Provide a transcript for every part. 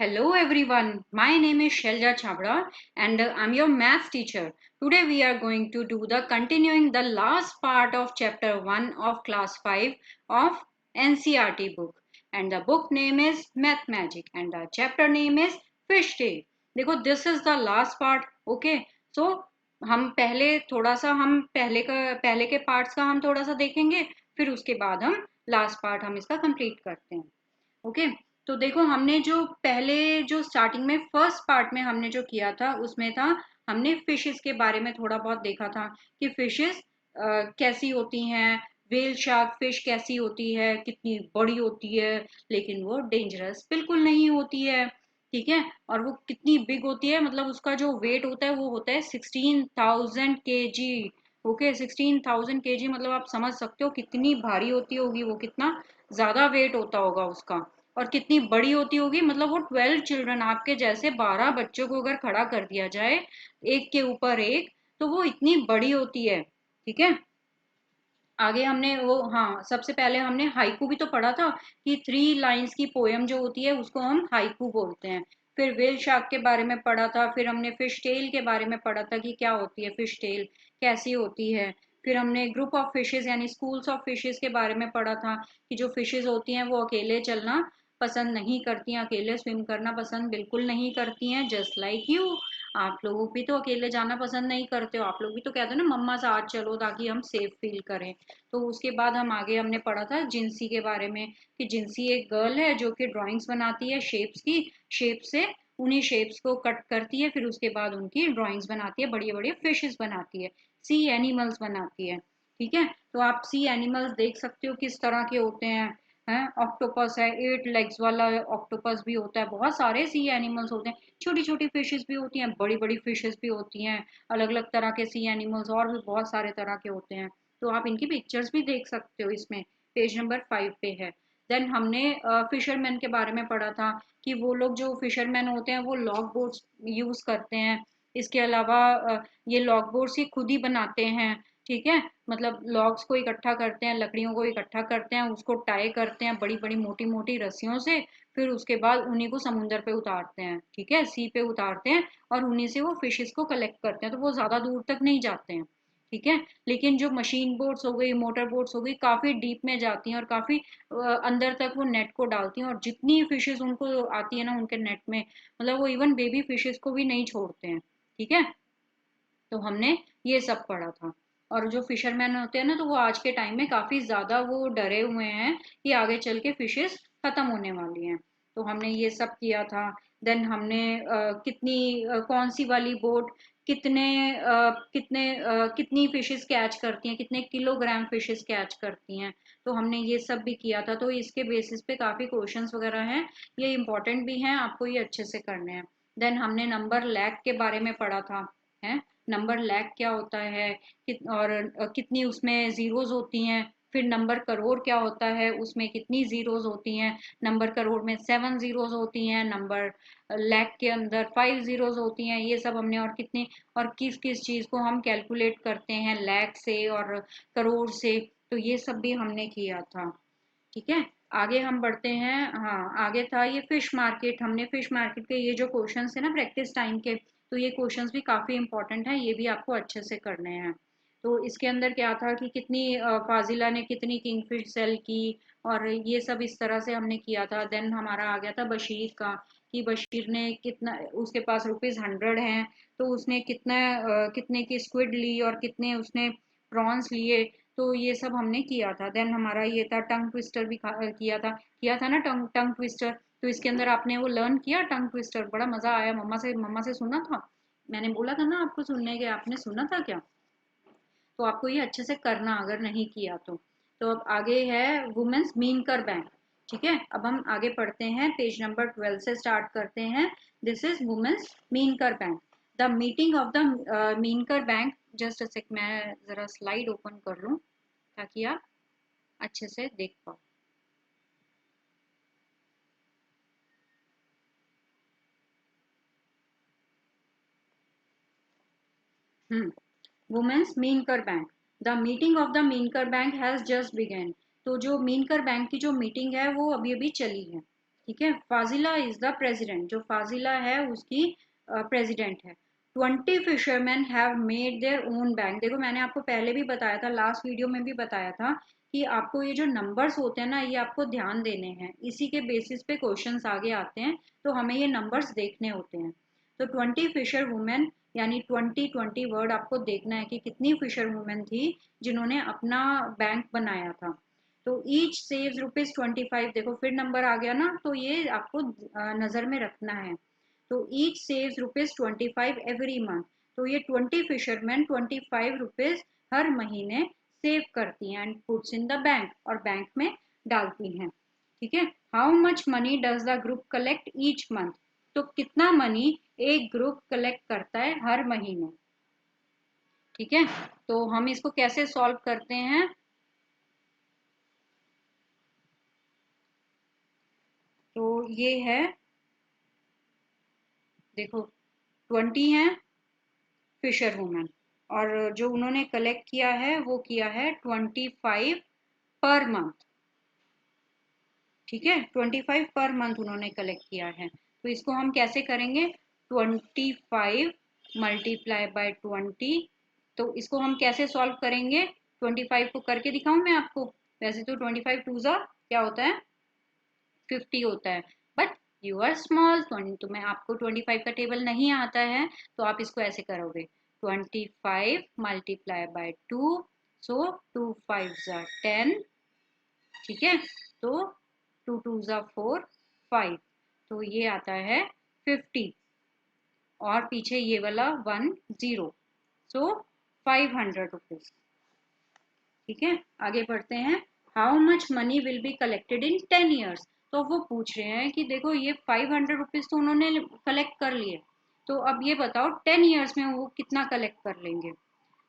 Hello everyone, my name is Shelja Chabra and I'm your math teacher. Today we are going to do the continuing the last part of chapter 1 of class 5 of NCERT book, and the book name is Math Magic and the chapter name is Fish Tale. देखो this is the last part. Okay, so हम पहले के parts का हम थोड़ा सा देखेंगे, फिर उसके बाद हम लास्ट पार्ट हम इसका कंप्लीट करते हैं. ओके, तो देखो हमने जो स्टार्टिंग में फर्स्ट पार्ट में हमने जो किया था उसमें था, हमने फिशेस के बारे में थोड़ा बहुत देखा था कि फिशेस कैसी होती हैं. वेल शार्क फिश कैसी होती है, कितनी बड़ी होती है, लेकिन वो डेंजरस बिल्कुल नहीं होती है. ठीक है, और वो कितनी बिग होती है, मतलब उसका जो वेट होता है वो होता है 16,000 kg. ओके, 16,000 kg मतलब आप समझ सकते हो कितनी भारी होती होगी वो, कितना ज्यादा वेट होता होगा उसका, और कितनी बड़ी होती होगी. मतलब वो 12 चिल्ड्रन, आपके जैसे 12 बच्चों को अगर खड़ा कर दिया जाए एक के ऊपर एक, तो वो इतनी बड़ी होती है. ठीक है, आगे हमने वो, हाँ, सबसे पहले हमने हाइकू भी तो पढ़ा था कि 3 लाइंस की पोयम जो होती है उसको हम हाइकू बोलते हैं. फिर वेल शार्क के बारे में पढ़ा था, फिर हमने फिश टेल के बारे में पढ़ा था कि क्या होती है फिश टेल, कैसी होती है. फिर हमने ग्रुप ऑफ फिशेस यानी स्कूल्स ऑफ फिशेस के बारे में पढ़ा था कि जो फिशेस होती हैं वो अकेले चलना पसंद नहीं करती हैं, अकेले स्विम करना पसंद बिल्कुल नहीं करती हैं, जस्ट लाइक यू. आप लोग भी तो अकेले जाना पसंद नहीं करते हो, आप लोग भी तो कहते हो ना मम्मा साथ चलो ताकि हम सेफ फील करें. तो उसके बाद हमने पढ़ा था जिंसी के बारे में कि जिंसी एक गर्ल है जो कि ड्राइंग्स बनाती है शेप्स की, शेप से उन्हीं शेप्स को कट करती है, फिर उसके बाद उनकी ड्राइंग्स बनाती है, बड़ी बड़ी फिशेस बनाती है, सी एनिमल्स बनाती है. ठीक है, तो आप सी एनिमल्स देख सकते हो किस तरह के होते हैं. ऑक्टोपस है, 8 लेग्स वाला ऑक्टोपस भी होता है, बहुत सारे सी एनिमल्स होते हैं, छोटी छोटी फिशेस भी होती हैं, बड़ी बड़ी फिशेस भी होती हैं, अलग अलग तरह के सी एनिमल्स और भी बहुत सारे तरह के होते हैं. तो आप इनकी पिक्चर्स भी देख सकते हो, इसमें पेज नंबर 5 पे है. देन हमने फिशरमैन के बारे में पढ़ा था कि वो लोग जो फिशरमैन होते हैं वो लॉग बोट्स यूज करते हैं. इसके अलावा ये लॉग बोट्स ही खुद ही बनाते हैं. ठीक है, मतलब लॉग्स को इकट्ठा करते हैं, लकड़ियों को इकट्ठा करते हैं, उसको टाई करते हैं बड़ी बड़ी मोटी मोटी रस्सियों से, फिर उसके बाद उन्हीं को समुंदर पे उतारते हैं. ठीक है, सी पे उतारते हैं और उन्हीं से वो फिशेस को कलेक्ट करते हैं, तो वो ज्यादा दूर तक नहीं जाते हैं. ठीक है, लेकिन जो मशीन बोट्स हो गई, मोटर बोट्स हो गई, काफी डीप में जाती हैं और काफी अंदर तक वो नेट को डालती हैं, और जितनी फिशेस उनको आती है ना उनके नेट में, मतलब वो इवन बेबी फिशेस को भी नहीं छोड़ते हैं. ठीक है, तो हमने ये सब पढ़ा था. और जो फिशरमैन होते हैं ना, तो वो आज के टाइम में काफी ज्यादा वो डरे हुए हैं कि आगे चल के फिशेस खत्म होने वाली हैं. तो हमने ये सब किया था. देन हमने कौन सी वाली बोट कितनी फिशेस कैच करती हैं, कितने किलोग्राम फिशेस कैच करती हैं, तो हमने ये सब भी किया था. तो इसके बेसिस पे काफी क्वेश्चंस वगैरह हैं, ये इंपॉर्टेंट भी हैं, आपको ये अच्छे से करने हैं. देन हमने नंबर लैक के बारे में पढ़ा था. है, नंबर लैख क्या होता है, और कितनी उसमें जीरोज होती हैं. फिर नंबर करोड़ क्या होता है, उसमें कितनी जीरोज होती हैं. नंबर करोड़ में 7 जीरोज होती हैं, नंबर लैख के अंदर 5 जीरोज होती हैं. ये सब हमने, और कितने और किस किस चीज को हम कैलकुलेट करते हैं लैख से और करोड़ से, तो ये सब भी हमने किया था. ठीक है, आगे हम बढ़ते हैं. हाँ, आगे था ये फिश मार्केट. हमने फिश मार्केट के ये जो क्वेश्चंस है ना प्रैक्टिस टाइम के, तो ये क्वेश्चंस भी काफी इंपॉर्टेंट है, ये भी आपको अच्छे से करने हैं. तो इसके अंदर क्या था कि कितनी फाजिला ने कितनी किंगफिश सेल की, और ये सब इस तरह से हमने किया था. देन हमारा आ गया था बशीर का, कि बशीर ने कितना, उसके पास ₹100 हैं, तो उसने कितने की स्क्विड ली और कितने उसने प्रॉन्स लिए, तो ये सब हमने किया था. देन हमारा ये था टंग ट्विस्टर भी किया था ना, टंग टंग ट्विस्टर. तो इसके अंदर आपने वो लर्न किया टंग ट्विस्टर, बड़ा मजा आया, मम्मा से सुना था, मैंने बोला था ना आपको सुनने के, आपने सुना था क्या? तो आपको ये अच्छे से करना अगर नहीं किया तो अब आगे है वुमेन्स मीन कर बैंक. ठीक है, अब हम आगे पढ़ते हैं, पेज नंबर 12 से स्टार्ट करते हैं. दिस इज वुमेन्स मीन कर bank. The meeting of the mean कर बैंक. जस्ट अ सेक, मैं जरा स्लाइड ओपन कर लूं ताकि आप अच्छे से देख पाओ. Women's Meenkar bank. The meeting of the Meenkar bank has just begun. तो जो मीनकर बैंक की जो मीटिंग है वो अभी अभी चली है. ठीक है, फाजिला इज द प्रेसिडेंट, जो फाजिला है उसकी प्रेसिडेंट है। 20 fisherman have made their own bank. देखो मैंने आपको पहले भी बताया था, लास्ट वीडियो में भी बताया था कि आपको ये जो नंबर्स होते हैं ना, ये आपको ध्यान देने हैं, इसी के बेसिस पे क्वेश्चंस आगे आते हैं, तो हमें ये नंबर्स देखने होते हैं। तो 20 फिशर वुमेन यानी 20 वर्ड आपको देखना है कि कितनी फिशर वुमेन थी जिन्होंने अपना बैंक बनाया था। तो ईच सेव्स ₹25। देखो फिर नंबर आ गया ना, तो ये आपको नजर में रखना है। तो ईच सेव्स ₹25 एवरी मंथ। तो ये 20 फिशरमैन ₹25 हर महीने सेव करती हैं and puts in the bank, और बैंक में डालती हैं। ठीक है, how much money does the group collect each month. तो कितना मनी एक ग्रुप कलेक्ट करता है हर महीने। ठीक है, तो हम इसको कैसे सॉल्व करते हैं। तो ये है, देखो 20 है फिशर वुमेन, और जो उन्होंने कलेक्ट किया है वो किया है 25 पर मंथ। ठीक है, 25 पर मंथ उन्होंने कलेक्ट किया है। तो इसको हम कैसे करेंगे, 25 मल्टीप्लाई बाय 20। तो इसको हम कैसे सॉल्व करेंगे, 25 को करके दिखाऊं मैं आपको। वैसे तो 25 टू ज़ा क्या होता है, 50 होता है, बट यू आर स्मॉल, तुम्हें आपको 25 का टेबल नहीं आता है, तो आप इसको ऐसे करोगे 25 मल्टीप्लाई बाय 2, सो 2 5 ज़ा 10। ठीक है, तो 2 2 ज़ा 4 5, तो ये आता है 50, और पीछे ये वाला 1 0, सो ₹500। ठीक है, आगे बढ़ते हैं। How much money will be collected in 10 years. तो वो पूछ रहे हैं कि देखो ये ₹500 तो उन्होंने कलेक्ट कर लिए, तो अब ये बताओ 10 ईयर्स में वो कितना कलेक्ट कर लेंगे।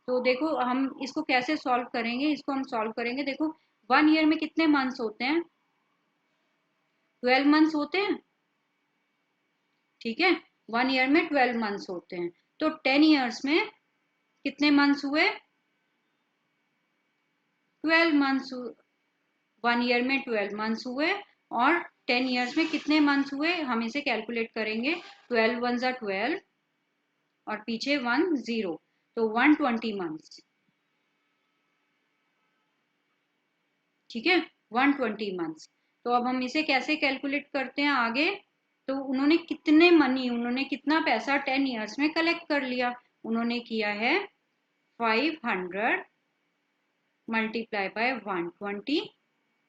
तो देखो हम इसको कैसे सॉल्व करेंगे, इसको हम सॉल्व करेंगे। देखो 1 ईयर में कितने मंथ्स होते हैं, 12 मंथ्स होते हैं। ठीक है, 1 ईयर में 12 मंथ्स होते हैं, तो 10 ईयर्स में कितने मंथ्स हुए, 12 मंथ्स। 1 ईयर में 12 मंथ्स हुए, और 10 ईयर्स में कितने मंथ्स हुए, हम इसे कैलकुलेट करेंगे। 12 1 ज़ा 12, और पीछे 1 0, तो 120 मंथ्स। ठीक है, 120 मंथ्स। तो अब हम इसे कैसे कैलकुलेट करते हैं आगे। तो उन्होंने कितना पैसा 10 ईयर्स में कलेक्ट कर लिया, उन्होंने किया है 500 मल्टीप्लाई बाय 120।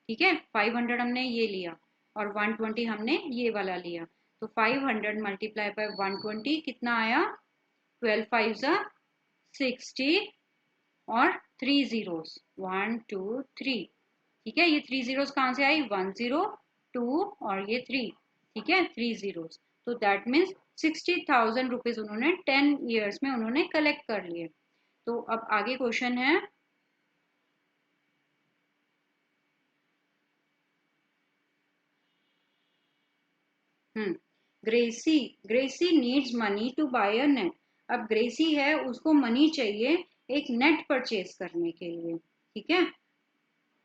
ठीक है, 500 हमने ये लिया, और 120 हमने ये वाला लिया, तो 500 मल्टीप्लाई बाय 120 कितना आया, 12 5 ज़ा 60, और 3 जीरोस 1 2 3। ठीक है, ये 3 जीरोस कहाँ से आई, 1 0 2 और ये 3। ठीक है, 3 जीरोस, तो दैट मीन्स ₹60,000 उन्होंने 10 ईयर्स में उन्होंने कलेक्ट कर लिए। तो अब आगे क्वेश्चन है, Gracie Gracie needs money to buy a net. अब ग्रेसी है, उसको मनी चाहिए एक नेट परचेज करने के लिए। ठीक है,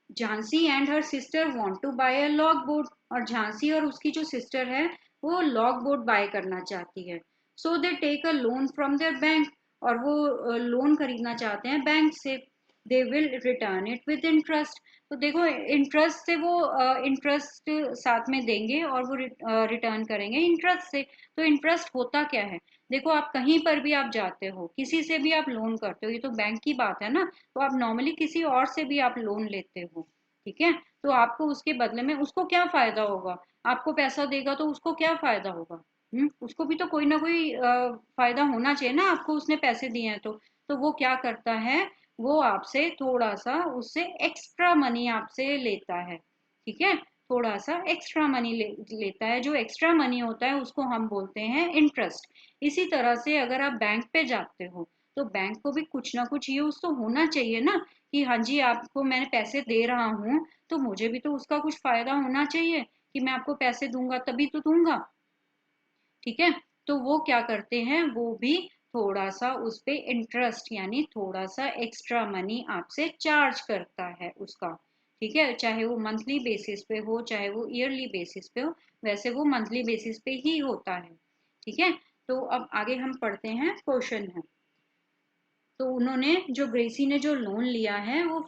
Jhansi and her sister want to buy a log boat, और झांसी और उसकी जो सिस्टर है वो लॉग बोट बाय करना चाहती है। So they take a loan from their bank, और वो लोन खरीदना चाहते हैं बैंक से। They will return it with interest. तो देखो इंटरेस्ट से वो इंटरेस्ट साथ में देंगे, और वो रिटर्न करेंगे इंटरेस्ट से। तो इंटरेस्ट होता क्या है, देखो आप कहीं पर भी आप जाते हो, किसी से भी आप लोन करते हो, ये तो बैंक की बात है ना, तो आप नॉर्मली किसी और से भी आप लोन लेते हो। ठीक है, तो आपको उसके बदले में उसको क्या फायदा होगा, आपको पैसा देगा तो उसको क्या फायदा होगा। उसको भी तो कोई ना कोई फायदा होना चाहिए ना, आपको उसने पैसे दिए हैं तो वो क्या करता है, वो आपसे थोड़ा सा उससे एक्स्ट्रा मनी आपसे लेता है। ठीक है, थोड़ा सा एक्स्ट्रा मनी लेता है, जो एक्स्ट्रा मनी होता है उसको हम बोलते हैं इंटरेस्ट। इसी तरह से अगर आप बैंक पे जाते हो, तो बैंक को भी कुछ ना कुछ यूज तो होना चाहिए ना, कि हाँ जी आपको मैंने पैसे दे रहा हूँ, तो मुझे भी तो उसका कुछ फायदा होना चाहिए, कि मैं आपको पैसे दूंगा तभी तो दूंगा। ठीक है, तो वो क्या करते हैं, वो भी थोड़ा सा उस पे इंटरेस्ट यानी थोड़ा सा एक्स्ट्रा मनी आपसे चार्ज करता है उसका। ठीक है, चाहे वो मंथली बेसिस पे हो चाहे वो ईयरली बेसिस पे हो, वैसे वो मंथली बेसिस पे ही होता है। ठीक है, तो अब आगे हम पढ़ते हैं, क्वेश्चन है। तो उन्होंने जो ग्रेसी ने जो लोन लिया है वो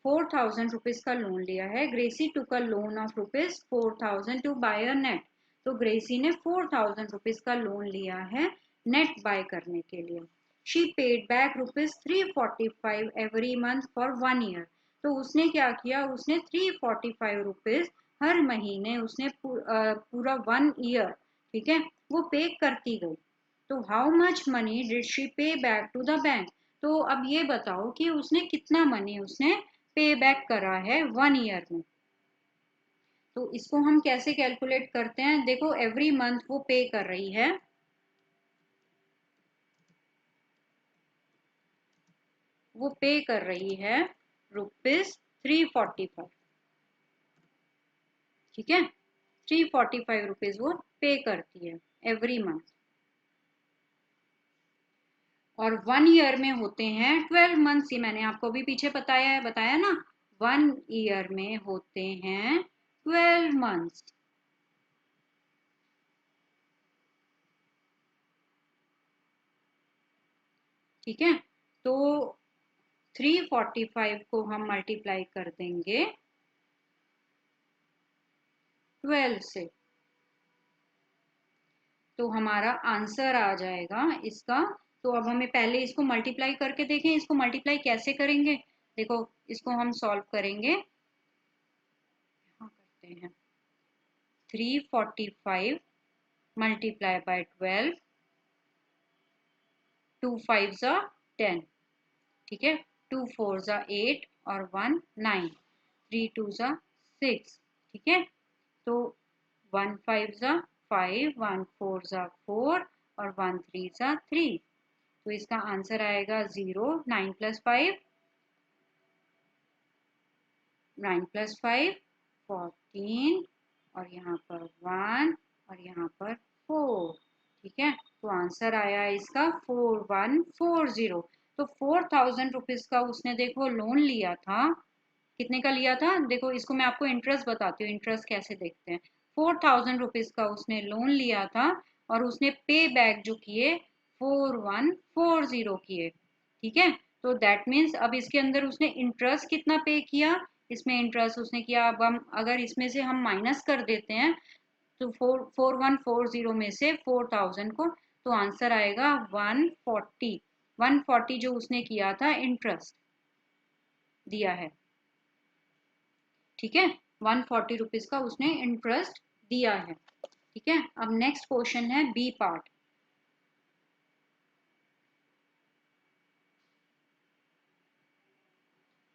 4,000 रुपीज का लोन लिया है। Gracy took a loan of rupees 4,000 to buy a net. तो ग्रेसी ने 4,000 रुपीज का लोन लिया है नेट बाय करने के लिए। She paid back rupees 345 every month for 1 year. तो उसने क्या किया, उसने 345 रुपीज हर महीने उसने पूरा 1 ईयर, ठीक है, वो पे करती गई। तो how much money did she पे बैक टू द बैंक। तो अब ये बताओ कि उसने कितना मनी उसने पे बैक करा है 1 ईयर में। तो इसको हम कैसे कैलकुलेट करते हैं, देखो एवरी मंथ वो पे कर रही है, वो पे कर रही है रुपीज 345। ठीक है, 345 रुपीज वो पे करती है एवरी मंथ। और 1 ईयर में होते हैं 12 मंथ्स। ये मैंने आपको अभी पीछे बताया ना, 1 ईयर में होते हैं 12 मंथ्स। ठीक है, तो 345 को हम मल्टीप्लाई कर देंगे 12 से, तो हमारा आंसर आ जाएगा इसका। तो अब हमें पहले इसको मल्टीप्लाई करके देखें, इसको मल्टीप्लाई कैसे करेंगे। देखो इसको हम सॉल्व करेंगे, हाँ करते हैं, 345 मल्टीप्लाई बाय 12, 2 5 जा 10, ठीक है, 2 4 जा 8 और 1 9, 3 2 जा 6, ठीक है, तो 1 5 जा 5, 1 4 जा 4 और 1 3 जा 3। तो इसका आंसर आएगा 0, 9 प्लस 5, 9 प्लस 5 14, और यहाँ पर 1 और यहाँ पर 4। ठीक है, तो आंसर आया इसका 4140। तो 4,000 रुपीज का उसने देखो लोन लिया था। कितने का लिया था, देखो इसको मैं आपको इंटरेस्ट बताती हूँ, इंटरेस्ट कैसे देखते हैं। 4,000 रुपीज का उसने लोन लिया था और उसने पे बैक जो किए 4140 किए। ठीक है, तो दैट मीन्स अब इसके अंदर उसने इंटरेस्ट कितना पे किया, इसमें इंटरेस्ट उसने किया, अब हम अगर इसमें से हम माइनस कर देते हैं तो 4140 में से 4,000 को, तो आंसर आएगा 140। 140 जो उसने किया था इंटरेस्ट दिया है। ठीक है, 140 रुपीज का उसने इंटरेस्ट दिया है। ठीक है, अब नेक्स्ट क्वेश्चन है बी पार्ट।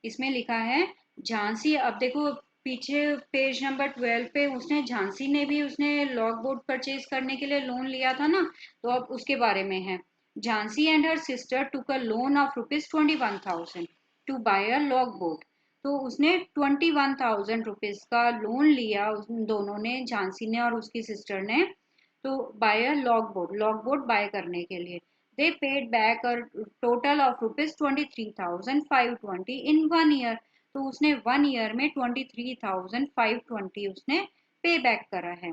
इसमें लिखा है झांसी। अब देखो पीछे पेज नंबर 12 पे उसने झांसी ने भी उसने लॉग बोर्ड परचेज करने के लिए लोन लिया था ना, तो अब उसके बारे में है। Jhansi and her sister took a loan of rupees 21,000 to buy a log board. तो उसने 21,000 रुपीज का लोन लिया उन दोनों ने, झांसी ने और उसकी सिस्टर ने, तो bye a log board bye करने के लिए। they paid back a total of rupees 23,520 in 1 year। तो उसने 1 ईयर में 23,520 उसने पे बैक करा है।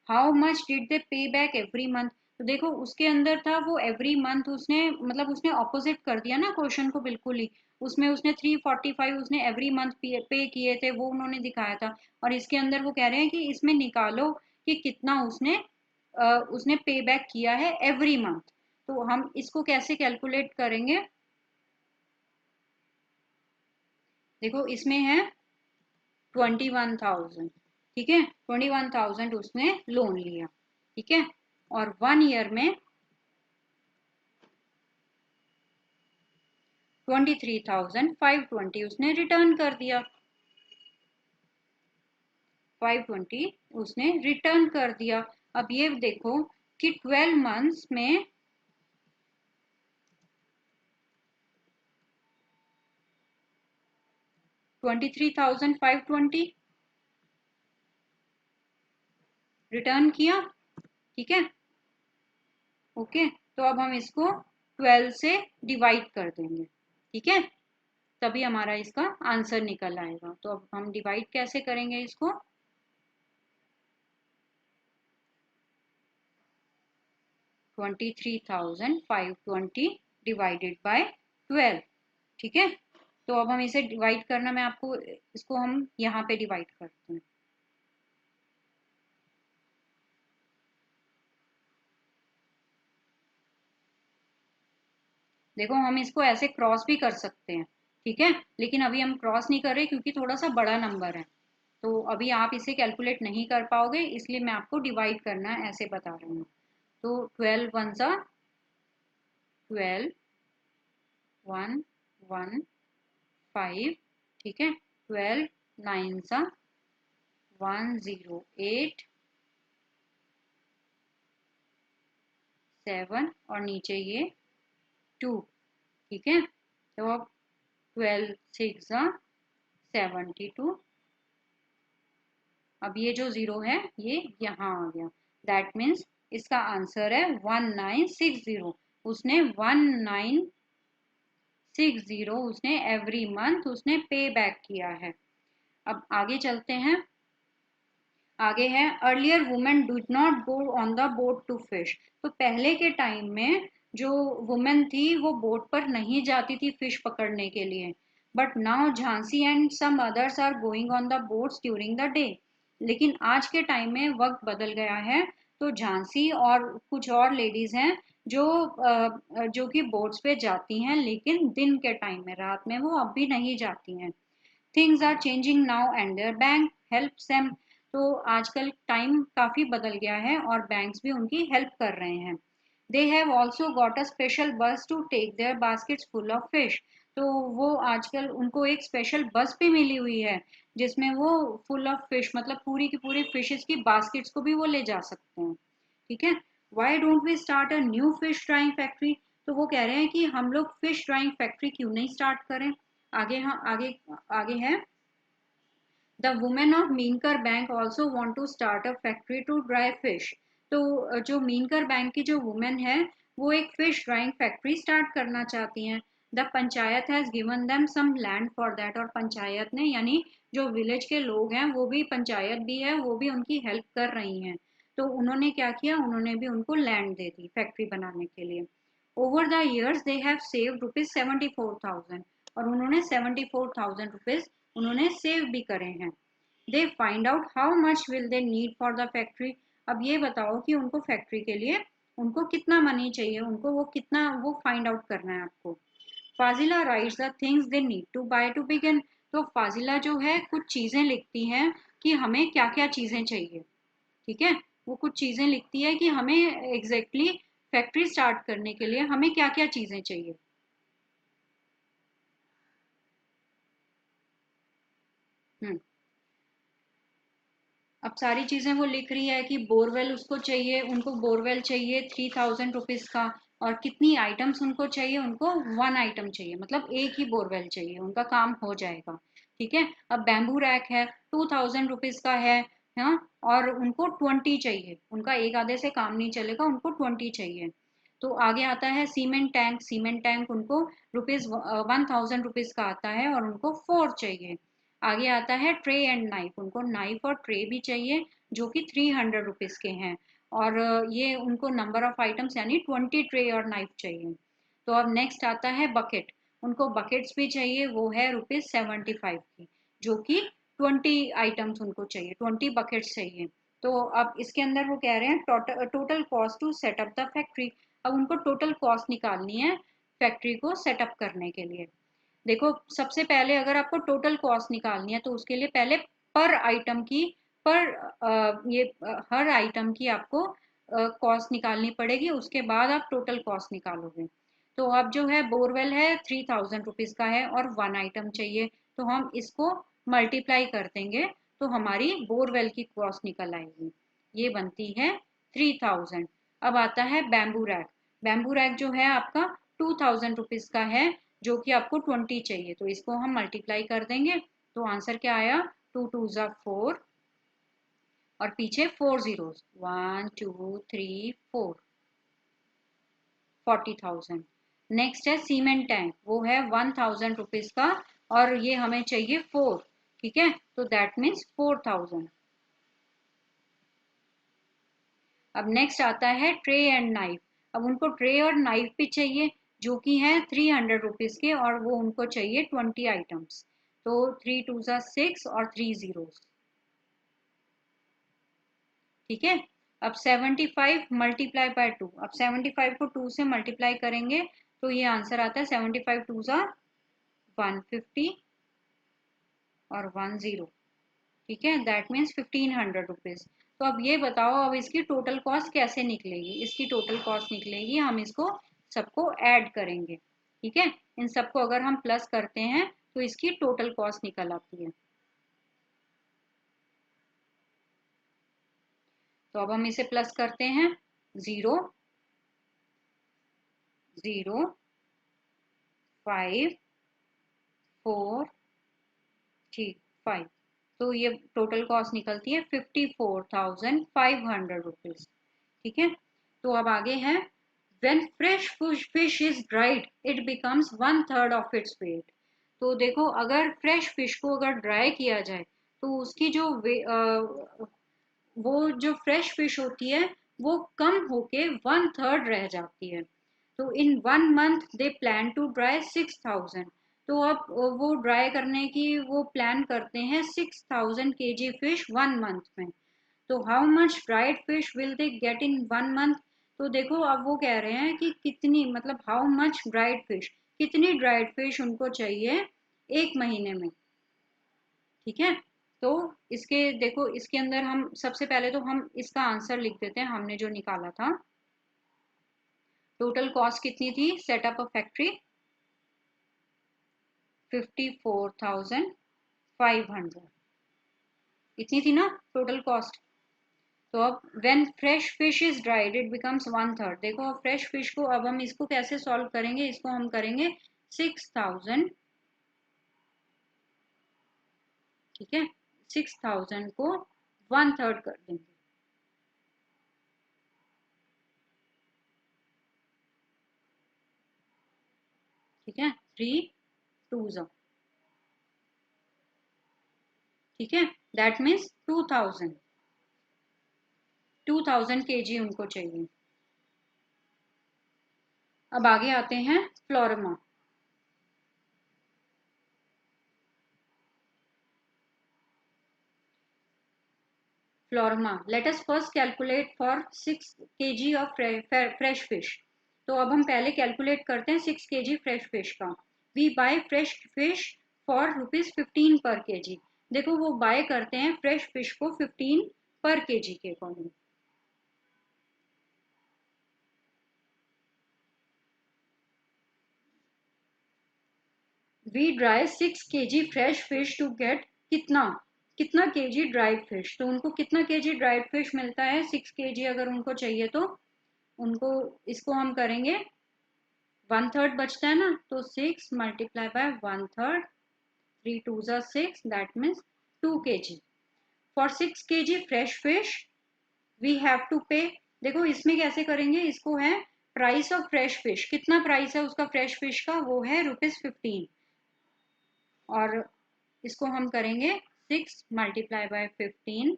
हाउ मच डिड दे पे बैक एवरी मंथ। तो देखो उसके अंदर था वो एवरी मंथ, उसने मतलब उसने ऑपोजिट कर दिया ना क्वेश्चन को बिल्कुल ही। उसमें उसने 345 उसने एवरी मंथ पे किए थे, वो उन्होंने दिखाया था। और इसके अंदर वो कह रहे हैं कि इसमें निकालो कि कितना उसने पे बैक किया है एवरी मंथ। तो हम इसको कैसे कैलकुलेट करेंगे, देखो इसमें है 21,000। ठीक है, 21,000 उसने लोन लिया। ठीक है, और 1 ईयर में 23,520 उसने रिटर्न कर दिया। 520 उसने रिटर्न कर दिया। अब ये देखो कि 12 मंथ्स में 23,520 रिटर्न किया। ठीक है, ओके, तो अब हम इसको 12 से डिवाइड कर देंगे। ठीक है, तभी हमारा इसका आंसर निकल आएगा। तो अब हम डिवाइड कैसे करेंगे इसको, 23,520 डिवाइडेड बाय 12। ठीक है, तो अब हम इसे डिवाइड करना, मैं आपको इसको हम यहाँ पे डिवाइड करते हैं। देखो हम इसको ऐसे क्रॉस भी कर सकते हैं, ठीक है, लेकिन अभी हम क्रॉस नहीं कर रहे क्योंकि थोड़ा सा बड़ा नंबर है, तो अभी आप इसे कैलकुलेट नहीं कर पाओगे, इसलिए मैं आपको डिवाइड करना ऐसे बता रही हूँ। तो 12 वन सा 12, 1 1 5, ठीक है, 12 नाइन सा 108, 7 और नीचे ये 2, ठीक है, तो अब 12 6 सा 72, अब ये जो जीरो है ये यहाँ आ गया, दैट मीन्स इसका आंसर है 1960। उसने 1960 उसने एवरी मंथ उसने पे बैक किया है। अब आगे चलते हैं, आगे है earlier women do not go on the boat to fish. तो पहले के टाइम में जो वुमेन थी वो बोट पर नहीं जाती थी फिश पकड़ने के लिए, but now Jhansi and some others are going on the boats during the day. लेकिन आज के टाइम में वक्त बदल गया है, तो झांसी और कुछ और लेडीज हैं जो कि बोट्स पे जाती हैं, लेकिन दिन के टाइम में, रात में वो अब भी नहीं जाती हैं। Things are changing now and their bank helps them. तो आजकल टाइम काफ़ी बदल गया है और बैंक्स भी उनकी हेल्प कर रहे हैं। They have also got a special bus to take their baskets full of fish. तो वो आजकल उनको एक स्पेशल बस भी मिली हुई है जिसमें वो फुल ऑफ फिश, मतलब पूरी की पूरी फिशेस की बास्केट्स को भी वो ले जा सकते हैं। ठीक है, why don't we start a new fish drying factory. तो वो कह रहे हैं कि हम लोग फिश ड्राइंग फैक्ट्री क्यों नहीं स्टार्ट करें। आगे, हाँ आगे, आगे है the women of Meenkar bank also want to start a factory to dry fish. तो जो मीनकर बैंक की जो वुमेन है वो एक फिश ड्राइंग फैक्ट्री स्टार्ट करना चाहती हैं। The panchayat has given them some land for that. और पंचायत ने, यानी जो विलेज के लोग हैं, वो भी, पंचायत भी है, वो भी उनकी हेल्प कर रही हैं। तो उन्होंने क्या किया, उन्होंने भी उनको लैंड दे दी फैक्ट्री बनाने के लिए। Over the years they have save ₹74,000। और उन्होंने ₹74,000 उन्होंने सेव भी करे हैं। They find out how much will they need for the factory. अब ये बताओ कि उनको फैक्ट्री के लिए उनको कितना मनी चाहिए, उनको वो कितना वो फाइंड आउट करना है आपको। Fazila writes the things they need to buy to begin. तो फाजिला जो है कुछ चीजें लिखती हैं कि हमें क्या क्या चीजें चाहिए। ठीक है, वो कुछ चीजें लिखती है कि हमें एग्जैक्टली फैक्ट्री स्टार्ट करने के लिए हमें क्या क्या चीजें चाहिए। हम्म, अब सारी चीजें वो लिख रही है कि बोरवेल उसको चाहिए, उनको बोरवेल चाहिए ₹3,000 का। और कितनी आइटम्स उनको चाहिए, उनको 1 आइटम चाहिए, मतलब एक ही बोरवेल चाहिए, उनका काम हो जाएगा। ठीक है, अब बैम्बू रैक है, ₹2,000 का है। हाँ, और उनको 20 चाहिए, उनका एक आधे से काम नहीं चलेगा, उनको 20 चाहिए। तो आगे आता है सीमेंट टैंक। सीमेंट टैंक उनको ₹1,000 का आता है और उनको 4 चाहिए। आगे आता है ट्रे एंड नाइफ। उनको नाइफ और ट्रे भी चाहिए जो कि ₹300 के हैं। और ये उनको नंबर ऑफ आइटम्स यानी 20 ट्रे और नाइफ चाहिए। तो अब नेक्स्ट आता है बकेट। उनको बकेट्स भी चाहिए, वो है ₹75 की, जो कि 20 आइटम्स उनको चाहिए, 20 बकेट्स चाहिए। तो अब इसके अंदर वो कह रहे हैं total cost to set up the factory. अब उनको टोटल कॉस्ट निकालनी है फैक्ट्री को सेटअप करने के लिए। देखो सबसे पहले अगर आपको टोटल कॉस्ट निकालनी है तो उसके लिए पहले पर आइटम की, पर हर आइटम की आपको कॉस्ट निकालनी पड़ेगी, उसके बाद आप टोटल कॉस्ट निकालोगे। तो अब जो है बोरवेल है ₹3,000 का है और 1 आइटम चाहिए, तो हम इसको मल्टीप्लाई कर देंगे तो हमारी बोरवेल की कॉस्ट निकल आएगी, ये बनती है 3,000। अब आता है बैम्बू रैक। बैम्बू रैक जो है आपका ₹2,000 का है, जो कि आपको 20 चाहिए, तो इसको हम मल्टीप्लाई कर देंगे। तो आंसर क्या आया, 2 2 ज़ा 4 और पीछे 4 जीरोस, 1 2 3 4, 40,000। नेक्स्ट है सीमेंट टैंक, वो है ₹1,000 का और ये हमें चाहिए 4। ठीक है, तो दैट मीन्स 4,000। अब नेक्स्ट आता है ट्रे एंड नाइफ। अब उनको ट्रे और नाइफ भी चाहिए, जो कि हैं 300 रुपीज़ के, और वो उनको चाहिए 20 आइटम्स। तो 3 2 6 और 3 zeros। ठीक है। अब 75 मल्टीप्लाई बाय 2, अब 75 को 2 से मल्टीप्लाई करेंगे तो ये आंसर आता है 75 2 150 और 10। ठीक है, दैट मीन्स 1500 रुपीज़। तो अब ये बताओ, अब इसकी टोटल कॉस्ट कैसे निकलेगी? इसकी टोटल कॉस्ट निकलेगी, हम इसको सबको ऐड करेंगे। ठीक है, इन सबको अगर हम प्लस करते हैं तो इसकी टोटल कॉस्ट निकल आती है। तो अब हम इसे प्लस करते हैं, 0 0 5 4 ठीक 5। तो ये टोटल कॉस्ट निकलती है 54,500 रुपीज। ठीक है। तो अब आगे है, when fresh fish is dried it becomes 1/3 of its weight। तो देखो, अगर फ्रेश फिश को अगर ड्राई किया जाए तो उसकी जो वो जो फ्रेश फिश होती है वो कम होके 1/3 रह जाती है। तो in 1 month they plan to dry 6,000। तो अब वो ड्राई करने की वो प्लान करते हैं 6,000 kg फिश 1 मंथ में। तो how much dried fish will they get in 1 month? तो देखो, अब वो कह रहे हैं कि कितनी, मतलब हाउ मच ड्राइड फिश, कितनी ड्राइड फिश उनको चाहिए 1 महीने में। ठीक है। तो इसके देखो, इसके अंदर हम सबसे पहले तो हम इसका आंसर लिख देते हैं, हमने जो निकाला था। टोटल कॉस्ट कितनी थी सेटअप अ फैक्ट्री? 54,500, इतनी थी ना टोटल कॉस्ट। तो अब when fresh fish is dried it becomes 1/3। देखो, अब फ्रेश फिश को अब हम इसको कैसे सॉल्व करेंगे? इसको हम करेंगे 6,000। ठीक है, 6,000 को 1/3 कर देंगे। ठीक है, 3 2। ठीक है, दैट मीन्स 2,000 kg उनको चाहिए। अब आगे आते हैं Florma. Florma, let us first calculate for 6 kg of fresh fish. तो अब हम पहले कैलकुलेट करते हैं 6 kg फ्रेश फिश का। We buy fresh fish for ₹15 पर kg। देखो, वो बाय करते हैं फ्रेश फिश को 15 पर kg के according. We dry 6 kg fresh fish to get कितना, कितना केजी ड्राइड फिश? तो उनको कितना केजी ड्राइड फिश मिलता है? 6 kg अगर उनको चाहिए तो उनको, इसको हम करेंगे 1/3 बचता है ना, तो 6 multiply by 1/3, 3 2 6, that means 2 kg। For 6 kg fresh fish we have to pay. देखो, इसमें कैसे करेंगे? इसको है प्राइस ऑफ फ्रेश फिश, कितना प्राइस है उसका फ्रेश फिश का? वो है ₹15। और इसको हम करेंगे 6 मल्टीप्लाई बाय 15,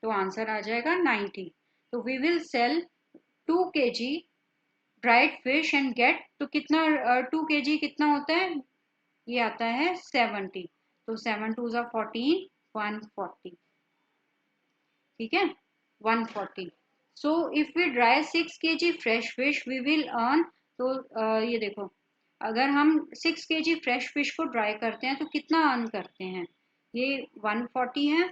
तो आंसर आ जाएगा 90। तो we will sell 2 kg dried fish and get, तो कितना 2 kg कितना होता है? ये आता है 70। तो 7 2 14, 140। ठीक है, 140। So if we dry 6 kg fresh fish we will earn. तो ये देखो, अगर हम 6 kg फ्रेश फिश को ड्राई करते हैं तो कितना अर्न करते हैं? ये 140 है,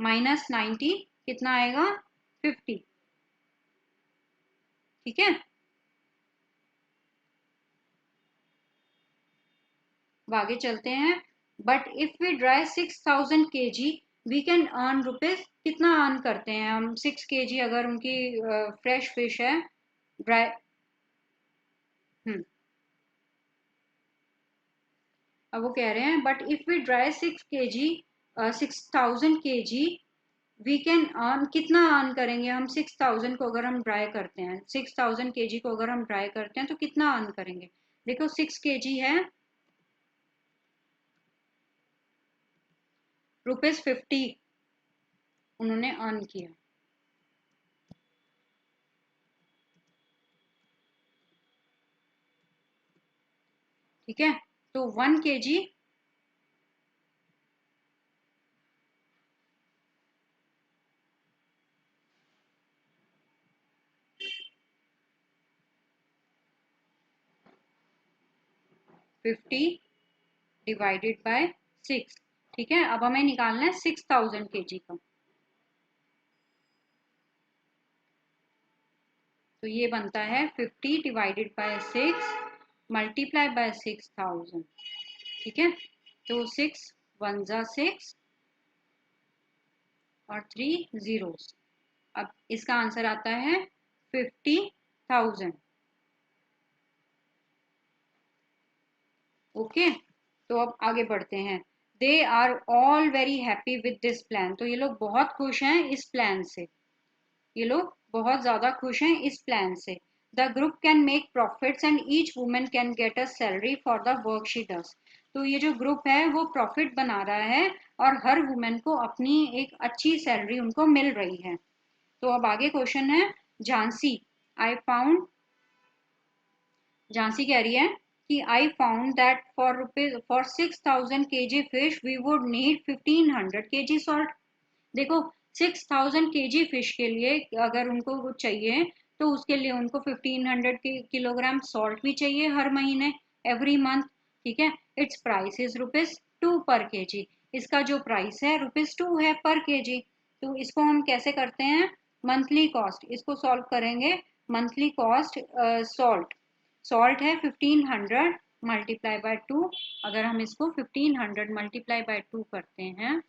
माइनस 90 कितना आएगा? 50। ठीक है, अब आगे चलते हैं। But if we dry 6,000 kg we can earn rupees, कितना अर्न करते हैं हम? 6 kg अगर उनकी फ्रेश फिश है ड्राई। हम्म, अब वो कह रहे हैं, but if we dry 6 kg 6,000 kg we can earn, कितना अर्न करेंगे हम? 6,000 को अगर हम ड्राई करते हैं, 6,000 kg को अगर हम ड्राई करते हैं तो कितना अर्न करेंगे? देखो, 6 kg है ₹50 उन्होंने अर्न किया। ठीक है, तो 1 kg 50 डिवाइडेड बाय 6। ठीक है, अब हमें निकालना है 6000 kg का। तो ये बनता है 50 डिवाइडेड बाय 6 मल्टीप्लाई बाय 6000। ठीक है, तो 6 1 जा 6 और 3 zeros। अब इसका आंसर आता है 50,000। ओके, तो अब आगे बढ़ते हैं। They are all very happy with this plan. तो ये लोग बहुत खुश हैं इस प्लान से, ये लोग बहुत ज्यादा खुश हैं इस प्लान से। The group can make profits and each women can get a salary for the work she does. तो ये जो ग्रुप है वो प्रॉफिट बना रहा है और हर वुमेन को अपनी एक अच्छी सैलरी उनको मिल रही है। तो अब आगे क्वेश्चन है झांसी। आई फाउंड, झांसी कह रही है कि I found that for 6000 kg fish we would need 1500 kg salt. देखो 6000 kg फिश के लिए अगर उनको कुछ चाहिए तो उसके लिए उनको 1500 किलोग्राम सॉल्ट भी चाहिए हर महीने, एवरी मंथ। ठीक है, इट्स प्राइस इज ₹2 पर केजी। इसका जो प्राइस है ₹2 है पर केजी। तो इसको हम कैसे करते हैं, मंथली कॉस्ट, इसको सॉल्व करेंगे। मंथली कॉस्ट सॉल्ट, सॉल्ट है 1500 मल्टीप्लाई बाय 2। अगर हम इसको 1500 मल्टीप्लाई बाय 2 करते हैं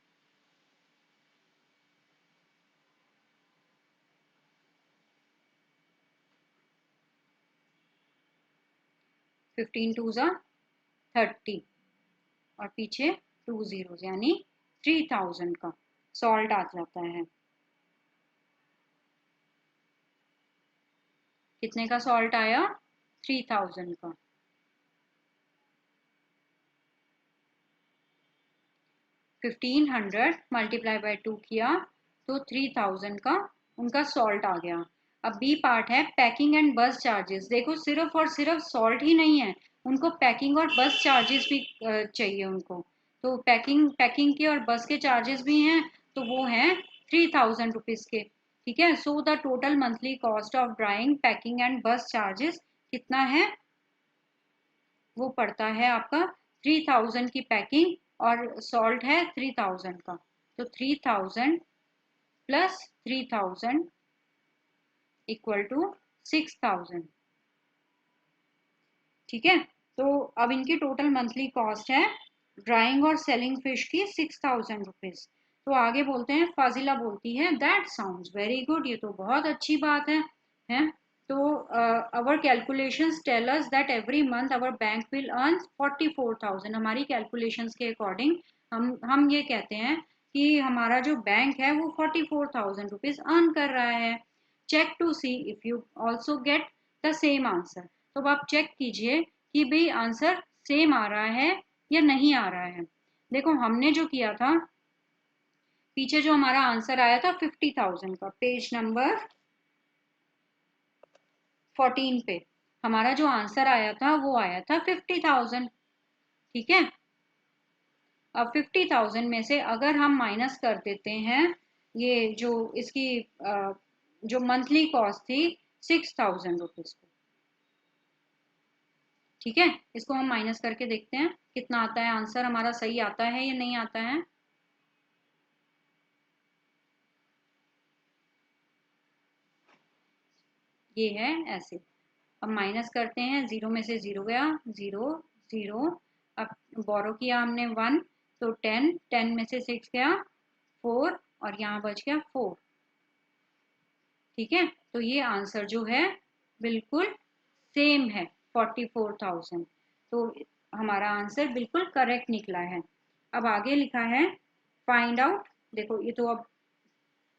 15 2 जा 30 और पीछे 2 zeros यानी 3000 का सॉल्ट आ जाता है। कितने का सॉल्ट आया, 3000 का। 1500 मल्टीप्लाई बाय 2 किया तो 3000 का उनका सॉल्ट आ गया। अब बी पार्ट है पैकिंग एंड बस चार्जेस। देखो सिर्फ और सिर्फ सॉल्ट ही नहीं है, उनको पैकिंग और बस चार्जेस भी चाहिए उनको। तो पैकिंग के और बस के चार्जेस भी हैं, तो वो हैं 3000 रुपीज के। ठीक है, so the total monthly cost of drawing packing and बस चार्जेस कितना है, वो पड़ता है आपका 3000 की पैकिंग और सॉल्ट है 3000 का। तो 3000 प्लस 3000 इक्वल टू 6000। ठीक है, तो अब इनकी टोटल मंथली कॉस्ट है ड्राइंग और सेलिंग फिश की 6000 रुपीज। तो आगे बोलते हैं, फाजिला बोलती है दैट साउंड्स वेरी गुड। ये तो बहुत अच्छी बात है? तो our calculations tell us that every month our bank will earn 44,000। हमारी कैलकुलेशंस के अकॉर्डिंग हम ये कहते हैं कि हमारा जो बैंक है वो 44,000 रुपीज अर्न कर रहा है। Check to see if you also get the same answer. तो आप चेक कीजिए कि भाई आंसर सेम आ रहा है या नहीं आ रहा है। देखो हमने जो किया था, पीछे जो हमारा आंसर आया था 50,000 का, पेज नंबर 14 पे हमारा जो आंसर आया था वो आया था 50,000। ठीक है, अब 50,000 में से अगर हम माइनस कर देते हैं ये जो इसकी जो मंथली कॉस्ट थी 6000 रुपीज को। ठीक है, इसको हम माइनस करके देखते हैं कितना आता है, आंसर हमारा सही आता है या नहीं आता है। ये है ऐसे। अब माइनस करते हैं, जीरो में से जीरो गया, जीरो जीरो। अब बोरो किया हमने 1, तो 10, 10 में से 6 गया 4 और यहाँ बच गया 4। ठीक है, तो ये आंसर जो है बिल्कुल सेम है 44,000। तो हमारा आंसर बिल्कुल करेक्ट निकला है। अब आगे लिखा है फाइंड आउट। देखो ये तो अब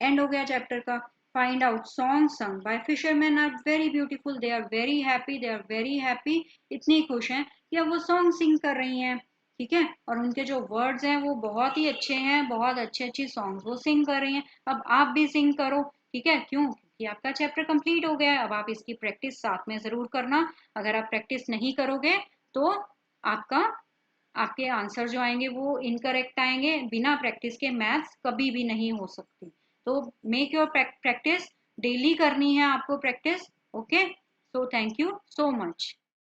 एंड हो गया चैप्टर का। Find out song sung by fisherman are very beautiful, they are very happy, they are very happy. इतनी खुश हैं कि अब वो सॉन्ग सिंग कर रही हैं। ठीक है, और उनके जो वर्ड्स हैं वो बहुत ही अच्छे हैं, बहुत अच्छे अच्छी सॉन्ग्स वो सिंग कर रही हैं। अब आप भी सिंग करो। ठीक है, क्यों, क्योंकि आपका चैप्टर कंप्लीट हो गया है। अब आप इसकी प्रैक्टिस साथ में जरूर करना। अगर आप प्रैक्टिस नहीं करोगे तो आपका आपके आंसर जो आएंगे वो इनकरेक्ट आएंगे। बिना प्रैक्टिस के मैथ्स कभी भी नहीं हो सकती। तो मेक योर प्रैक्टिस, डेली करनी है आपको practice. Okay, so thank you so much.